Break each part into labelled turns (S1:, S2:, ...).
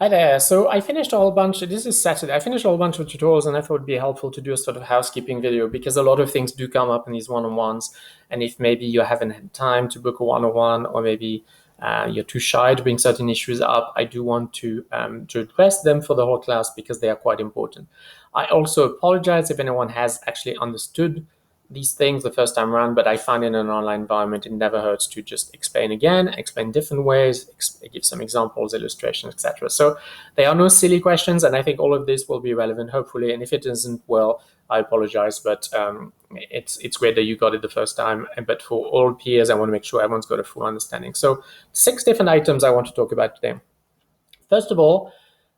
S1: Hi there. So I finished a whole bunch. This is Saturday. I finished a whole bunch of tutorials, and I thought it'd be helpful to do a sort of housekeeping video because a lot of things do come up in these one-on-ones. And if maybe you haven't had time to book a one-on-one, or maybe you're too shy to bring certain issues up, I do want to address them for the whole class because they are quite important. I also apologize if anyone has actually understood these things the first time around, but I find in an online environment, it never hurts to just explain again, explain different ways, give some examples, illustrations, etc. So there are no silly questions, and I think all of this will be relevant, hopefully. And if it isn't, well, I apologize, but it's great that you got it the first time. But for all peers, I want to make sure everyone's got a full understanding. So 6 different items I want to talk about today. First of all,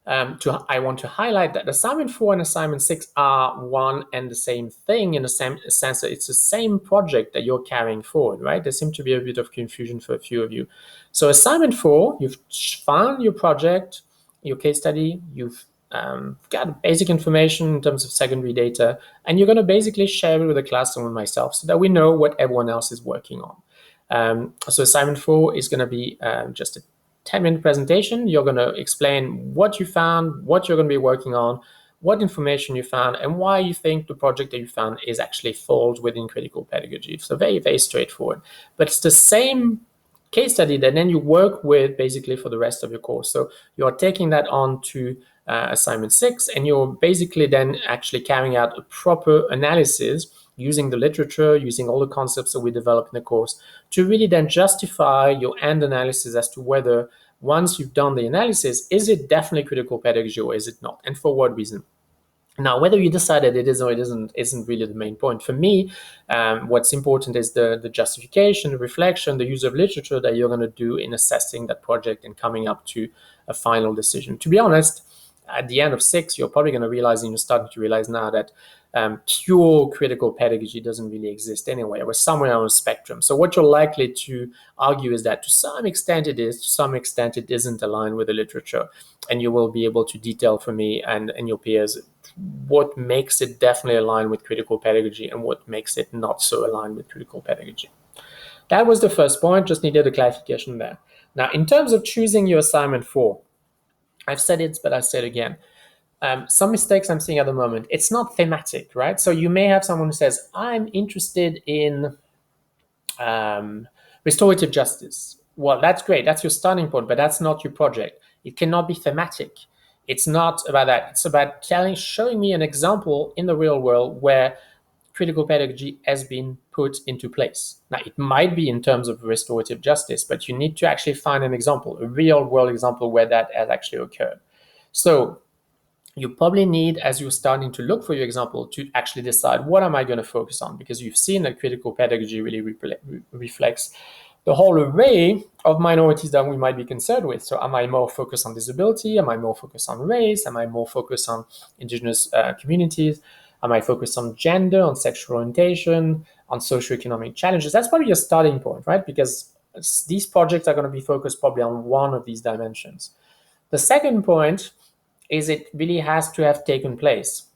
S1: I want to highlight that assignment 4 and assignment 6 are one and the same thing in the same sense that it's the same project that you're carrying forward, right? There seems to be a bit of confusion for a few of you. So assignment 4, you've found your project, your case study, you've got basic information in terms of secondary data, and you're going to basically share it with the class and with myself so that we know what everyone else is working on. So assignment 4 is going to be just a 10-minute presentation. You're going to explain what you found, what you're going to be working on, what information you found, and why you think the project that you found is actually falls within critical pedagogy. So very, very straightforward. But it's the same case study that then you work with basically for the rest of your course. So you're taking that on to assignment 6, and you're basically then actually carrying out a proper analysis using the literature, using all the concepts that we develop in the course to really then justify your end analysis as to whether once you've done the analysis, is it definitely critical pedagogy or is it not? And for what reason? Now, whether you decide that it is or it isn't really the main point. For me, what's important is the justification, the reflection, the use of literature that you're going to do in assessing that project and coming up to a final decision. To be honest, at the end of 6, you're probably going to realize, and you're starting to realize now, that pure critical pedagogy doesn't really exist anyway. We're somewhere on a spectrum. So what you're likely to argue is that to some extent it is, to some extent it isn't aligned with the literature. And you will be able to detail for me and your peers what makes it definitely aligned with critical pedagogy and what makes it not so aligned with critical pedagogy. That was the first point, just needed a clarification there. Now, in terms of choosing your assignment 4, I've said it, but I'll say it again. Some mistakes I'm seeing at the moment, it's not thematic, right? So you may have someone who says, I'm interested in restorative justice. Well, that's great. That's your starting point, but that's not your project. It cannot be thematic. It's not about that. It's about showing me an example in the real world where critical pedagogy has been put into place. Now, it might be in terms of restorative justice, but you need to actually find an example, a real world example where that has actually occurred. So you probably need, as you're starting to look for your example, to actually decide what am I going to focus on, because you've seen that critical pedagogy really reflects the whole array of minorities that we might be concerned with. So am I more focused on disability? Am I more focused on race? Am I more focused on indigenous communities? Am I focused on gender, on sexual orientation, on socioeconomic challenges? That's probably your starting point, right? Because these projects are going to be focused probably on one of these dimensions. The second point is it really has to have taken place.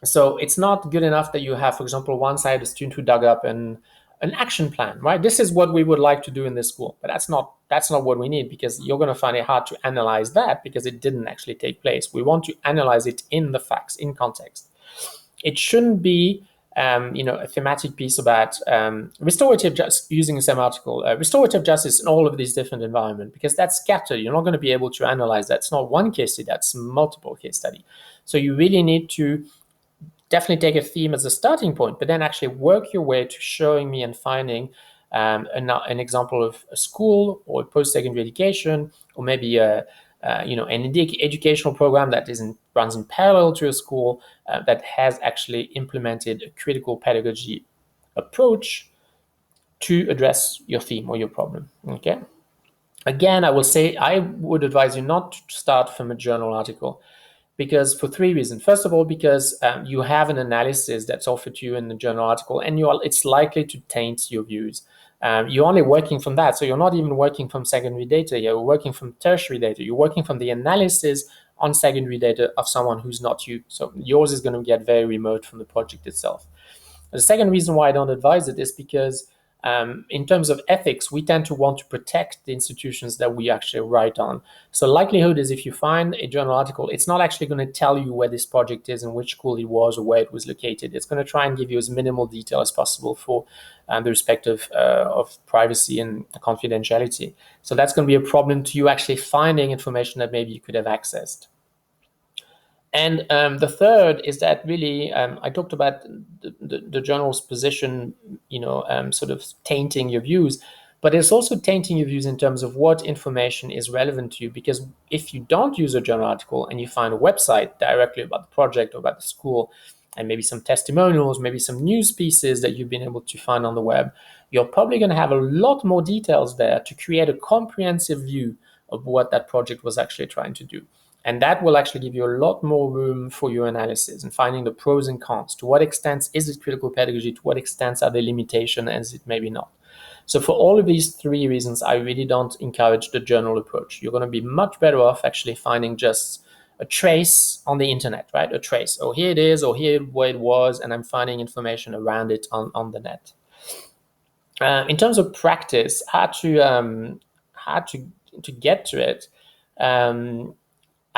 S1: So it's not good enough that you have, for example, one side a student who dug up an action plan, right? This is what we would like to do in this school, but that's not what we need, because you're going to find it hard to analyze that because it didn't actually take place. We want to analyze it in the facts, in context. It shouldn't be a thematic piece about restorative justice, using the same article, restorative justice in all of these different environments, because that's scattered. You're not going to be able to analyze that. It's not one case study, that's multiple case study. So you really need to definitely take a theme as a starting point, but then actually work your way to showing me and finding an example of a school or post-secondary education, or maybe an educational program that runs in parallel to a school that has actually implemented a critical pedagogy approach to address your theme or your problem. Okay. Again, I will say I would advise you not to start from a journal article, because for 3 reasons. First of all, because you have an analysis that's offered to you in the journal article, and it's likely to taint your views. You're only working from that, so you're not even working from secondary data. You're working from tertiary data. You're working from the analysis on secondary data of someone who's not you. So yours is going to get very remote from the project itself. The second reason why I don't advise it is because In terms of ethics, we tend to want to protect the institutions that we actually write on. So likelihood is if you find a journal article, it's not actually going to tell you where this project is and which school it was or where it was located. It's going to try and give you as minimal detail as possible for the respect of privacy and confidentiality. So that's going to be a problem to you actually finding information that maybe you could have accessed. And the third is that really, I talked about the journal's position, sort of tainting your views, but it's also tainting your views in terms of what information is relevant to you. Because if you don't use a journal article and you find a website directly about the project or about the school, and maybe some testimonials, maybe some news pieces that you've been able to find on the web, you're probably going to have a lot more details there to create a comprehensive view of what that project was actually trying to do. And that will actually give you a lot more room for your analysis and finding the pros and cons. To what extent is it critical pedagogy? To what extent are there limitations, and is it maybe not? So for all of these three reasons, I really don't encourage the journal approach. You're going to be much better off actually finding just a trace on the internet, right? A trace. Oh, here it is, or here where it was, and I'm finding information around it on the net. In terms of practice, how to get to it.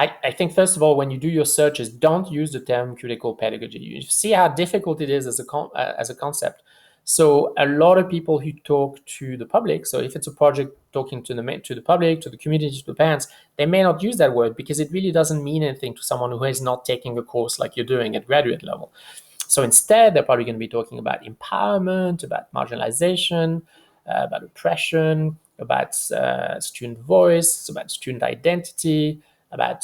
S1: I think, first of all, when you do your searches, don't use the term critical pedagogy. You see how difficult it is as a concept. So a lot of people who talk to the public, so if it's a project talking to the public, to the community, to the parents, they may not use that word because it really doesn't mean anything to someone who is not taking a course like you're doing at graduate level. So instead, they're probably going to be talking about empowerment, about marginalization, about oppression, about student voice, about student identity, about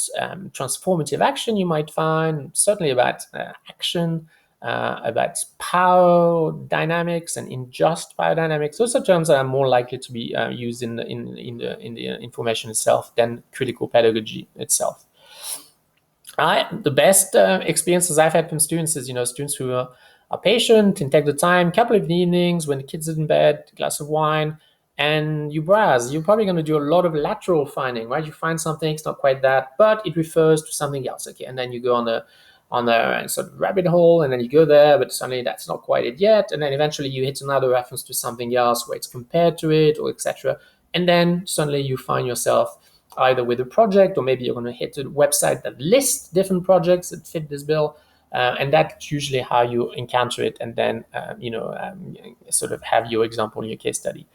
S1: transformative action you might find, certainly about action, about power dynamics and unjust power dynamics. Those are terms that are more likely to be used in the information itself than critical pedagogy itself. The best experiences I've had from students is, students who are patient and take the time, couple of evenings when the kids are in bed, a glass of wine, and you browse. You're probably going to do a lot of lateral finding, right? You find something, it's not quite that, but it refers to something else. Okay, and then you go on the sort of rabbit hole, and then you go there, but suddenly that's not quite it yet, and then eventually you hit another reference to something else where it's compared to it, or etc. And then suddenly you find yourself either with a project, or maybe you're going to hit a website that lists different projects that fit this bill. And that's usually how you encounter it, and then sort of have your example in your case study.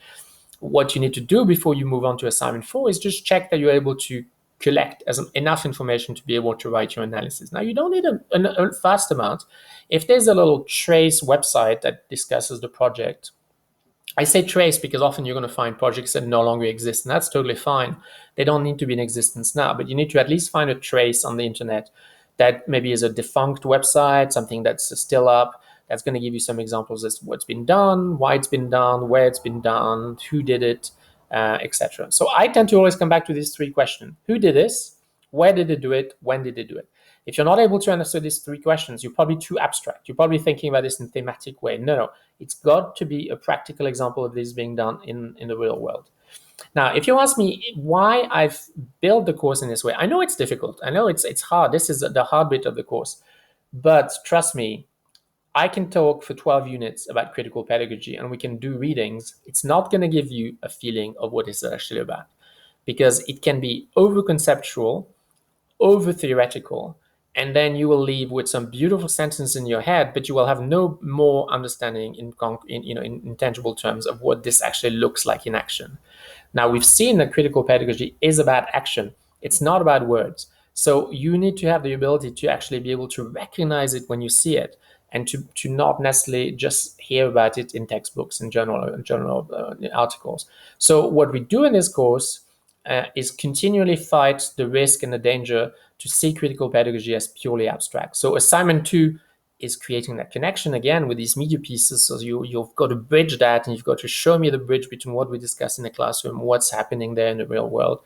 S1: What you need to do before you move on to assignment 4 is just check that you're able to collect enough information to be able to write your analysis. Now, you don't need a vast amount. If there's a little trace website that discusses the project, I say trace because often you're going to find projects that no longer exist, and that's totally fine. They don't need to be in existence now, but you need to at least find a trace on the internet that maybe is a defunct website, something that's still up, that's going to give you some examples as to what's been done, why it's been done, where it's been done, who did it, etc. So I tend to always come back to these three questions. Who did this? Where did they do it? When did they do it? If you're not able to answer these three questions, you're probably too abstract. You're probably thinking about this in a thematic way. No, it's got to be a practical example of this being done in the real world. Now, if you ask me why I've built the course in this way, I know it's difficult. I know it's hard. This is the hard bit of the course. But trust me, I can talk for 12 units about critical pedagogy, and we can do readings. It's not going to give you a feeling of what it's actually about, because it can be over-conceptual, over-theoretical, and then you will leave with some beautiful sentence in your head, but you will have no more understanding in tangible terms of what this actually looks like in action. Now, we've seen that critical pedagogy is about action. It's not about words. So you need to have the ability to actually be able to recognize it when you see it, and to not necessarily just hear about it in textbooks and journal articles. So what we do in this course is continually fight the risk and the danger to see critical pedagogy as purely abstract. So assignment 2 is creating that connection again with these media pieces. So you've got to bridge that, and you've got to show me the bridge between what we discuss in the classroom, what's happening there in the real world.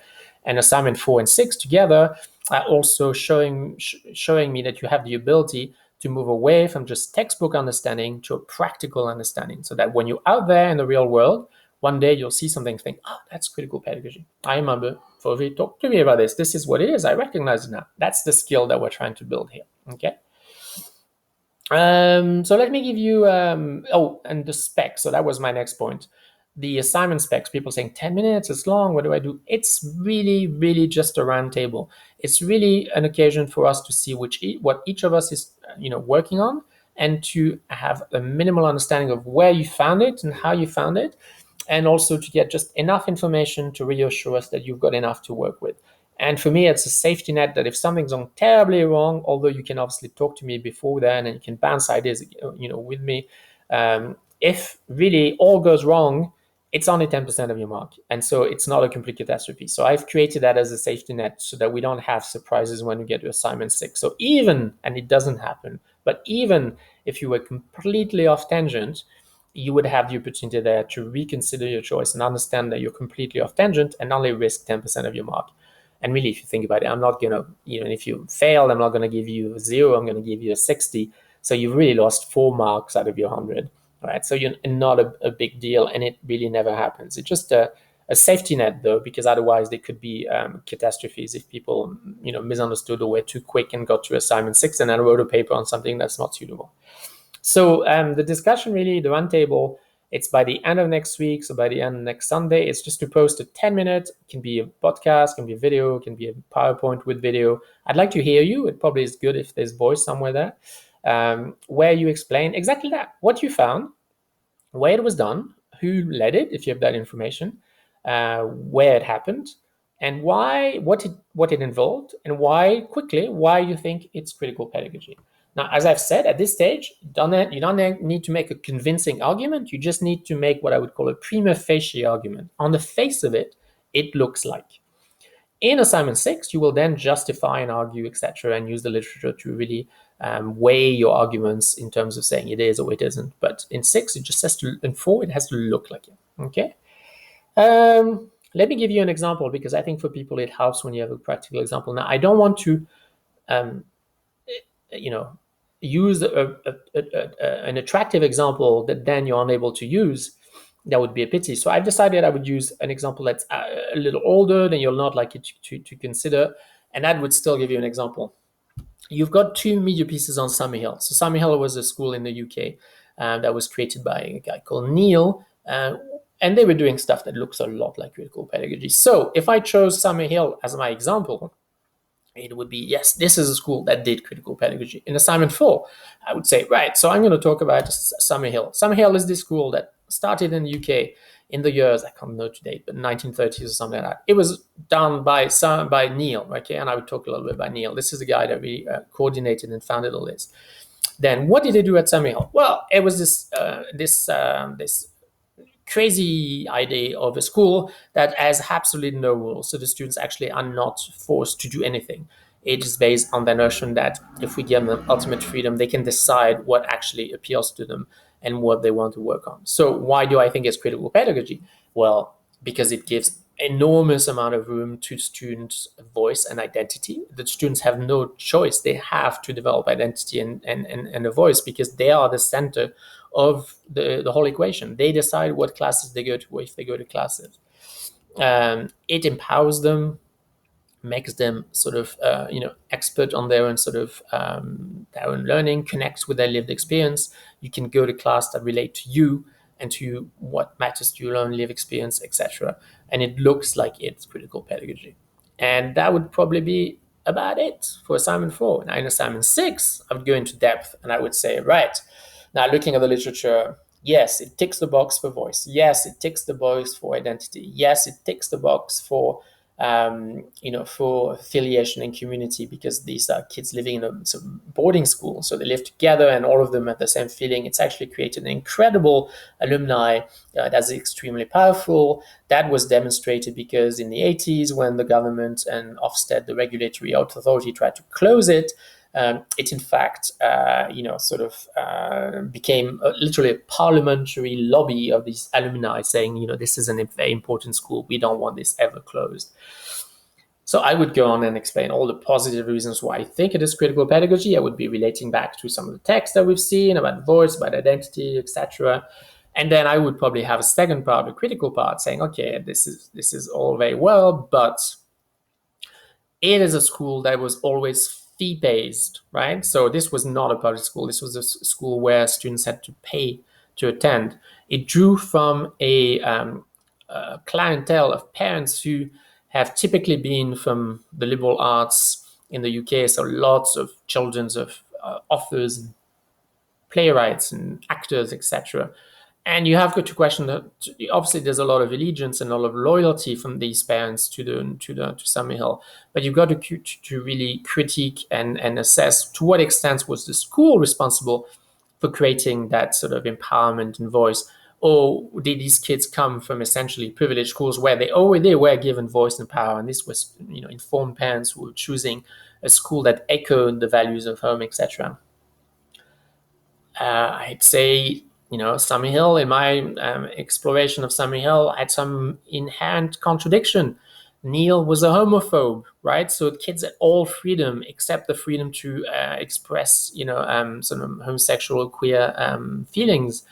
S1: And assignment 4 and 6 together are also showing me that you have the ability to move away from just textbook understanding to a practical understanding, so that when you're out there in the real world, one day you'll see something, think, oh, that's critical pedagogy. I remember Fauvi talked to me about this. This is what it is. I recognize it now. That's the skill that we're trying to build here. Okay. So let me give you and the specs. So that was my next point. The assignment specs, people saying 10 minutes, it's long, what do I do? It's really, really just a round table. It's really an occasion for us to see what each of us is working on, and to have a minimal understanding of where you found it and how you found it, and also to get just enough information to reassure us that you've got enough to work with. And for me, it's a safety net that if something's gone terribly wrong, although you can obviously talk to me before then and you can bounce ideas, with me. If really all goes wrong, it's only 10% of your mark. And so it's not a complete catastrophe. So I've created that as a safety net so that we don't have surprises when we get to assignment 6. So even, and it doesn't happen, but even if you were completely off tangent, you would have the opportunity there to reconsider your choice and understand that you're completely off tangent and only risk 10% of your mark. And really, if you think about it, I'm not going to, even if you failed, I'm not going to give you a 0, I'm going to give you a 60. So you've really lost 4 marks out of your 100, right? So you're not a big deal, and it really never happens. It's just a safety net, though, because otherwise there could be catastrophes if people, misunderstood or were too quick and got to assignment 6 and then wrote a paper on something that's not suitable. So the discussion, really, the roundtable, it's by the end of next week. So by the end of next Sunday, it's just to post a 10-minute. It can be a podcast, can be a video, can be a PowerPoint with video. I'd like to hear you. It probably is good if there's voice somewhere there, where you explain exactly that, what you found, where it was done, who led it, if you have that information, where it happened, and why, what it involved, and why you think it's critical pedagogy. Now, as I've said, at this stage, you don't need to make a convincing argument. You just need to make what I would call a prima facie argument. On the face of it, it looks like. In assignment 6, you will then justify and argue, etc., and use the literature to really weigh your arguments in terms of saying it is or it isn't. But in 6, it just has to, in 4, it has to look like it. Okay. Let me give you an example, because I think for people it helps when you have a practical example. Now, I don't want to, use an attractive example that then you're unable to use. That would be a pity. So I've decided I would use an example that's a little older than you'll not like it to consider, and that would still give you an example. You've got 2 media pieces on Summerhill. So Summerhill was a school in the UK that was created by a guy called Neil, and they were doing stuff that looks a lot like critical pedagogy. So if I chose Summerhill as my example, it would be, yes, this is a school that did critical pedagogy. In assignment 4, I would say, right, so I'm going to talk about Summerhill. Summerhill is this school that started in the UK in the years, I can't know to date, but 1930s or something like that. It was done by Neil, okay, and I would talk a little bit about Neil. This is the guy that really coordinated and founded all this. Then what did they do at Summerhill? Well, it was this crazy idea of a school that has absolutely no rules. So the students actually are not forced to do anything. It is based on the notion that if we give them ultimate freedom, they can decide what actually appeals to them and what they want to work on. So why do I think it's critical pedagogy? Well, because it gives enormous amount of room to students' voice and identity. The students have no choice. They have to develop identity and a voice, because they are the center of the whole equation. They decide what classes they go to, or if they go to classes. It empowers them, makes them sort of expert on their own their own learning, connects with their lived experience. You can go to class that relate to you and to what matters to your own lived experience, etc. And it looks like it's critical pedagogy. And that would probably be about it for assignment 4. Now in assignment 6, I would go into depth and I would say, right, now looking at the literature, yes, it ticks the box for voice. Yes, it ticks the box for identity. Yes, it ticks the box for for affiliation and community, because these are kids living in a boarding school, so they live together and all of them have the same feeling. It's actually created an incredible alumni that's extremely powerful. That was demonstrated because in the 80s, when the government and Ofsted, the regulatory authority, tried to close it, it in fact, became literally a parliamentary lobby of these alumni saying, this is a very important school. We don't want this ever closed. So I would go on and explain all the positive reasons why I think it is critical pedagogy. I would be relating back to some of the text that we've seen about voice, about identity, etc. And then I would probably have a second part, a critical part, saying, okay, this is all very well, but it is a school that was always fee-based, right? So this was not a public school. This was a school where students had to pay to attend. It drew from a clientele of parents who have typically been from the liberal arts in the UK. So lots of children's of authors and playwrights and actors, etc. And you have got to question that obviously there's a lot of allegiance and a lot of loyalty from these parents to Summerhill, but you've got to really critique and assess to what extent was the school responsible for creating that sort of empowerment and voice, or did these kids come from essentially privileged schools where they already were given voice and power, and this was informed parents who were choosing a school that echoed the values of home, etc. I'd say, Summerhill, in my exploration of Summerhill, had some inherent contradiction. Neil was a homophobe, right? So kids had all freedom except the freedom to express, sort of homosexual, queer feelings.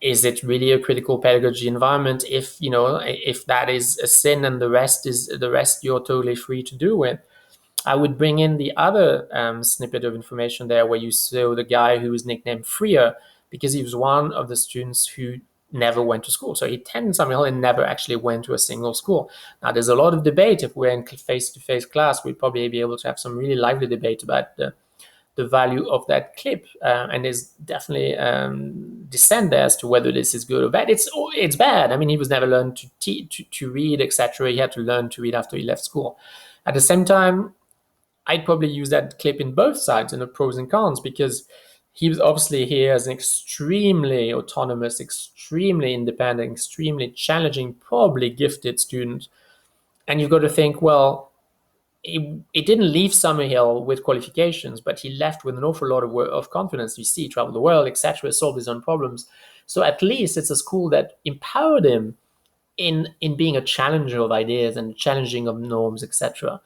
S1: Is it really a critical pedagogy environment if that is a sin and the rest you're totally free to do with? I would bring in the other snippet of information there where you saw the guy who was nicknamed Freer because he was one of the students who never went to school. So he attended Summerhill and never actually went to a single school. Now, there's a lot of debate. If we're in face-to-face class, we'd probably be able to have some really lively debate about the value of that clip. And there's definitely dissent there as to whether this is good or bad. It's bad. I mean, he was never learned to read, etc. He had to learn to read after he left school. At the same time, I'd probably use that clip in both sides in the pros and cons, because he was obviously here as an extremely autonomous, extremely independent, extremely challenging, probably gifted student. And you've got to think, well, it didn't leave Summerhill with qualifications, but he left with an awful lot of confidence. You see, he traveled the world, etc., solved his own problems. So at least it's a school that empowered him in being a challenger of ideas and challenging of norms, etc.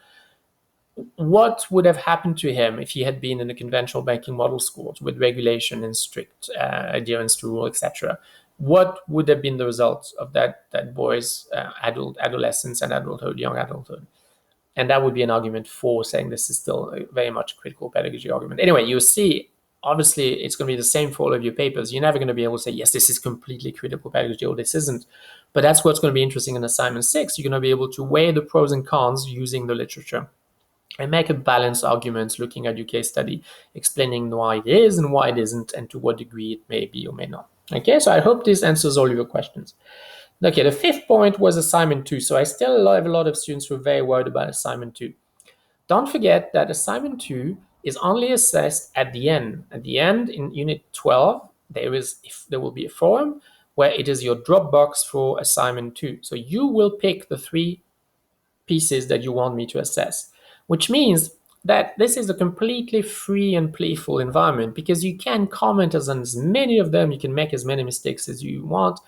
S1: What would have happened to him if he had been in a conventional banking model schools with regulation and strict adherence to rule, etc.? What would have been the result of that boy's adolescence and adulthood, young adulthood? And that would be an argument for saying this is still very much a critical pedagogy argument. Anyway, you see, obviously, it's going to be the same for all of your papers. You're never going to be able to say, yes, this is completely critical pedagogy, or this isn't. But that's what's going to be interesting in assignment 6. You're going to be able to weigh the pros and cons using the literature and make a balanced argument looking at your case study, explaining why it is and why it isn't, and to what degree it may be or may not. Okay, so I hope this answers all of your questions. Okay, the 5th point was assignment 2. So I still have a lot of students who are very worried about assignment 2. Don't forget that assignment 2 is only assessed at the end. At the end, in unit 12, there will be a forum where it is your Dropbox for assignment 2. So you will pick the 3 pieces that you want me to assess, which means that this is a completely free and playful environment, because you can comment on as many of them, you can make as many mistakes as you want.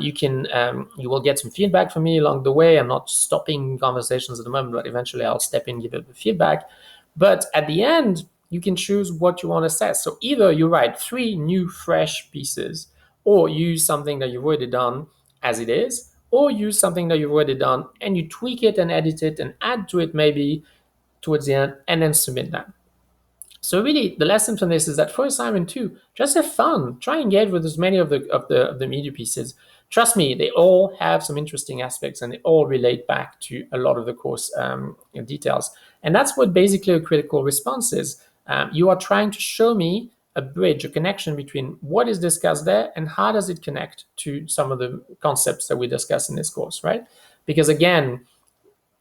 S1: You will get some feedback from me along the way. I'm not stopping conversations at the moment, but eventually I'll step in, give it the feedback. But at the end, you can choose what you want to assess. So either you write 3 new, fresh pieces, or use something that you've already done as it is, or use something that you've already done and you tweak it and edit it and add to it maybe towards the end, and then submit that. So really, the lesson from this is that for assignment 2, just have fun. Try and engage with as many of the media pieces. Trust me, they all have some interesting aspects, and they all relate back to a lot of the course details. And that's what basically a critical response is. You are trying to show me a bridge, a connection between what is discussed there and how does it connect to some of the concepts that we discuss in this course, right? Because again,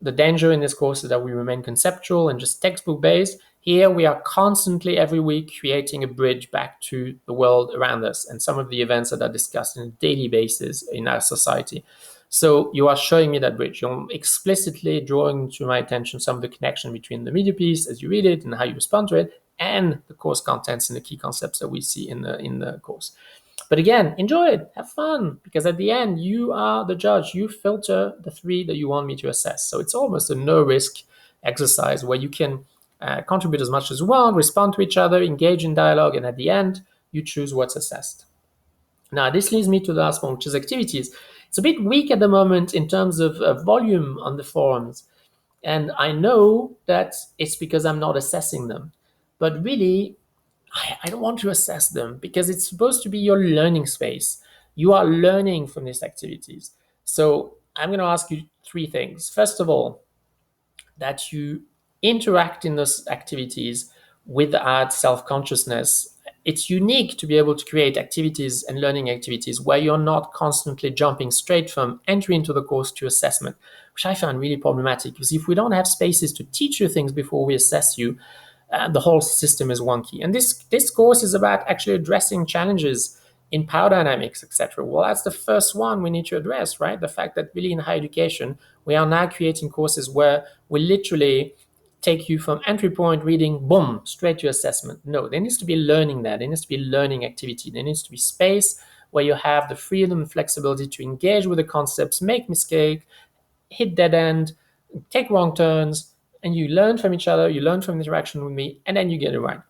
S1: the danger in this course is that we remain conceptual and just textbook based. Here we are constantly every week creating a bridge back to the world around us and some of the events that are discussed on a daily basis in our society. So you are showing me that bridge. You're explicitly drawing to my attention some of the connection between the media piece as you read it and how you respond to it, and the course contents and the key concepts that we see in the course. But again, enjoy it, have fun, because at the end, you are the judge. You filter the 3 that you want me to assess. So it's almost a no-risk exercise where you can contribute as much as you want, respond to each other, engage in dialogue, and at the end, you choose what's assessed. Now, this leads me to the last one, which is activities. It's a bit weak at the moment in terms of volume on the forums. And I know that it's because I'm not assessing them. But really, I don't want to assess them because it's supposed to be your learning space. You are learning from these activities. So I'm going to ask you three things. First of all, that you interact in those activities without self consciousness. It's unique to be able to create activities and learning activities where you're not constantly jumping straight from entry into the course to assessment, which I find really problematic because if we don't have spaces to teach you things before we assess you, the whole system is wonky. And this course is about actually addressing challenges in power dynamics, etc. Well, that's the first one we need to address, right? The fact that really in higher education, we are now creating courses where we literally take you from entry point reading, boom, straight to assessment. No, there needs to be learning there. There needs to be learning activity. There needs to be space where you have the freedom and flexibility to engage with the concepts, make mistake, hit dead end, take wrong turns, and you learn from each other, you learn from interaction with me, and then you get it right.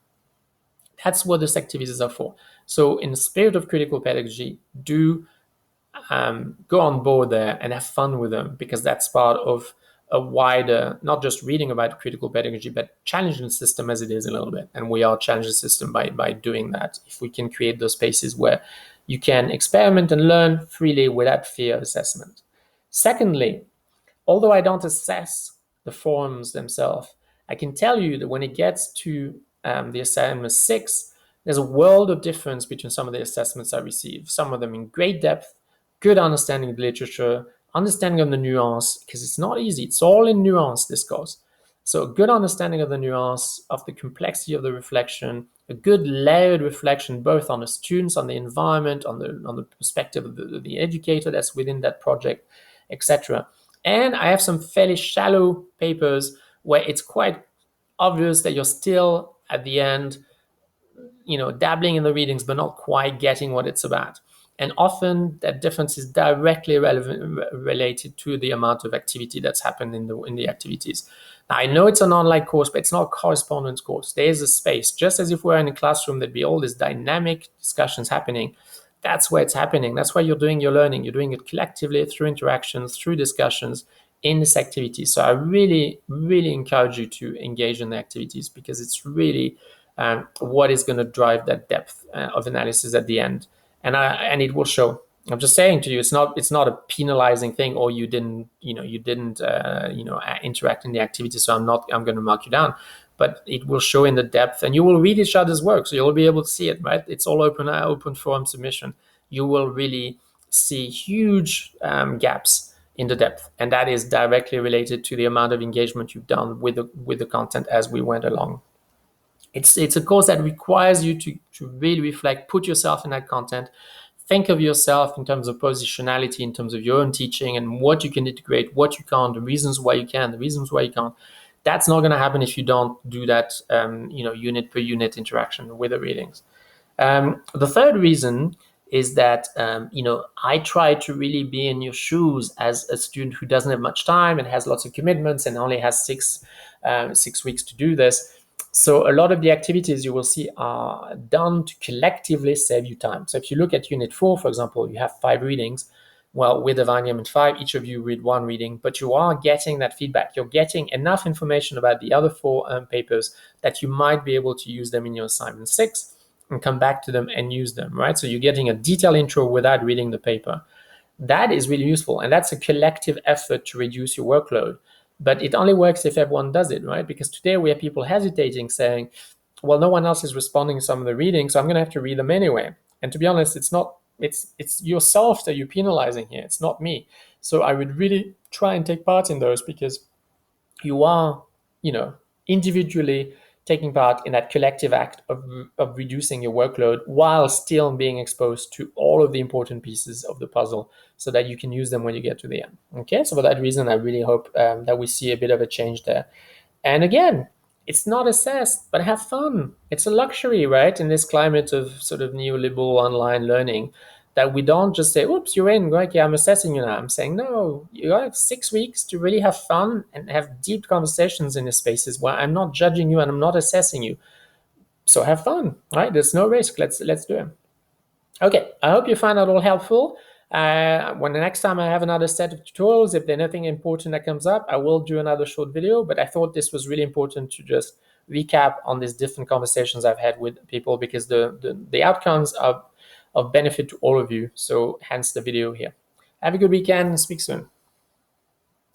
S1: That's what these activities are for. So, in the spirit of critical pedagogy, do go on board there and have fun with them because that's part of a wider, not just reading about critical pedagogy, but challenging the system as it is a little bit. And we are challenging the system by doing that. If we can create those spaces where you can experiment and learn freely without fear of assessment. Secondly, although I don't assess the forms themselves, I can tell you that when it gets to the assignment 6, there's a world of difference between some of the assessments I receive. Some of them in great depth, good understanding of the literature, understanding of the nuance, because it's not easy. It's all in nuance, this course. So a good understanding of the nuance, of the complexity of the reflection, a good layered reflection, both on the students, on the environment, on the perspective of the educator that's within that project, etc. And I have some fairly shallow papers where it's quite obvious that you're still at the end, dabbling in the readings, but not quite getting what it's about. And often that difference is directly related to the amount of activity that's happened in the activities. Now, I know it's an online course, but it's not a correspondence course. There is a space, just as if we're in a classroom, there'd be all these dynamic discussions happening. That's where it's happening. That's why you're doing your learning. You're doing it collectively through interactions, through discussions in this activity. So I really, really encourage you to engage in the activities because it's really what is going to drive that depth of analysis at the end, and it will show. I'm just saying to you, it's not a penalizing thing, or you didn't interact in the activity, so I'm going to mark you down. But it will show in the depth, and you will read each other's work, so you'll be able to see it. Right? It's all open forum submission. You will really see huge gaps in the depth, and that is directly related to the amount of engagement you've done with the content as we went along. It's a course that requires you to really reflect, put yourself in that content, think of yourself in terms of positionality, in terms of your own teaching and what you can integrate, what you can't, the reasons why you can, the reasons why you can't. That's not going to happen if you don't do that, unit per unit interaction with the readings. The third reason is that I try to really be in your shoes as a student who doesn't have much time and has lots of commitments and only has 6 weeks to do this. So a lot of the activities you will see are done to collectively save you time. So if you look at Unit 4, for example, you have 5 readings. Well, with Assignment 5, each of you read 1 reading, but you are getting that feedback. You're getting enough information about the other 4 papers that you might be able to use them in your Assignment 6 and come back to them and use them, right? So you're getting a detailed intro without reading the paper. That is really useful, and that's a collective effort to reduce your workload. But it only works if everyone does it, right? Because today we have people hesitating, saying, well, no one else is responding to some of the readings, so I'm going to have to read them anyway. And to be honest, it's yourself that you're penalizing here. It's not me. So I would really try and take part in those because you are, individually taking part in that collective act of reducing your workload while still being exposed to all of the important pieces of the puzzle so that you can use them when you get to the end. Okay, so for that reason, I really hope that we see a bit of a change there. And again, it's not assessed, but have fun. It's a luxury, right? In this climate of sort of neoliberal online learning, that we don't just say, oops, you're in, okay, I'm assessing you now. I'm saying, no, you have 6 weeks to really have fun and have deep conversations in the spaces where I'm not judging you and I'm not assessing you. So have fun, right? There's no risk. Let's do it. Okay, I hope you find that all helpful. When the next time I have another set of tutorials, if there's anything important that comes up, I will do another short video, but I thought this was really important to just recap on these different conversations I've had with people, because the outcomes are of benefit to all of you. So hence the video here. Have a good weekend and speak soon.